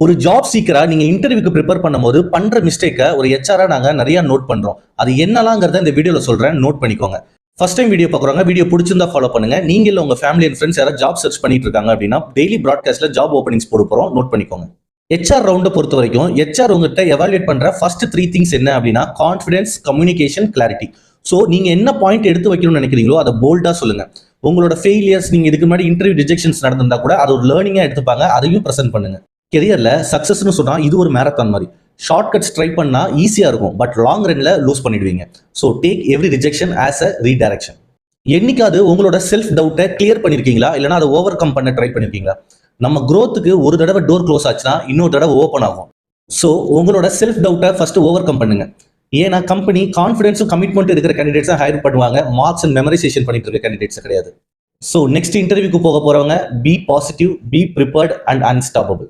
ஒரு ஜாப் சீக்கரா நீங்க இன்டர்வியூக்கு ப்ரிப்பேர் பண்ணும்போது பண்ற மிஸ்டேக்கை ஒரு ஹெச்ஆரா நாங்க நிறைய நோட் பண்றோம். அது என்னலாங்கிறத இந்த வீடியோல சொல்றேன், நோட் பண்ணிக்கோங்க. ஃபர்ஸ்ட் டைம் வீடியோ பார்க்குறவங்க வீடியோ பிடிச்சிருந்தா ஃபாலோ பண்ணுங்க. நீங்க இல்ல உங்க ஃபேமிலி அண்ட் ஃப்ரெண்ட்ஸ் யாராவது ஜாப் சர்ச் பண்ணிட்டு இருக்காங்க அப்படின்னா டெய்லி ப்ராட்காஸ்ட்ல ஜாப் ஓப்பனிங்ஸ் போட போறோம், நோட் பண்ணிக்கோங்க. ஹெச்ஆர் ரவுண்டை பொறுத்த வரைக்கும் ஹெச்ஆர் உங்ககிட்ட எவாலுவேட் பண்ற ஃபர்ஸ்ட் 3 திங்ஸ் என்ன அப்படின்னா கான்ஃபிடன்ஸ், கம்யூனிகேஷன், கிளாரிட்டி. ஸோ நீங்க என்ன பாயிண்ட் எடுத்து வைக்கணும்னு நினைக்கிறீங்களோ அதை போல்டா சொல்லுங்க. உங்களோட ஃபெயிலியர்ஸ், நீங்க இதுக்கு முன்னாடி இன்டர்வியூ ரிஜெக்ஷன்ஸ் நடந்திருந்தா கூட அது ஒரு லேர்னிங்கா எடுத்துப்பாங்க, அதையும் பிரசென்ட் பண்ணுங்க. கெரியர்ல சக்சஸ்னு சொன்னா இது ஒரு மேரத்தான் மாதிரி. ஷார்ட் கட்ஸ் ட்ரை பண்ணா ஈஸியா இருக்கும், பட் லாங் ரன்ல லூஸ் பண்ணிடுவீங்க. So take every rejection as a redirection. என்னைக்காவது உங்களோட செல்ஃப் டவுட்டை கிளியர் பண்ணிருக்கீங்களா, இல்லைனா அதை ஓவர் கம் பண்ண ட்ரை பண்ணிருக்கீங்களா? நம்ம growthக்கு ஒரு தடவை டோர் க்ளோஸ் ஆச்சுன்னா இன்னொரு தடவை ஓப்பன் ஆகும். ஸோ உங்களோட செல்ஃப் டவுட்டை ஃபர்ஸ்ட் ஓவர் கம் பண்ணுங்க. ஏன்னா கம்பெனி கான்ஃபிடன்ஸும் கமிட்மெண்ட் இருக்கிற கேண்டிடேட்ஸை ஹையர் பண்ணுவாங்க, மார்க்ஸ் அண்ட் மெமரைசேஷன் பண்ணிட்டு இருக்க கேண்டிடேட்ஸ் கிடையாது. ஸோ நெக்ஸ்ட் இன்டர்வியூக்கு போக போறவங்க be positive, be prepared and unstoppable.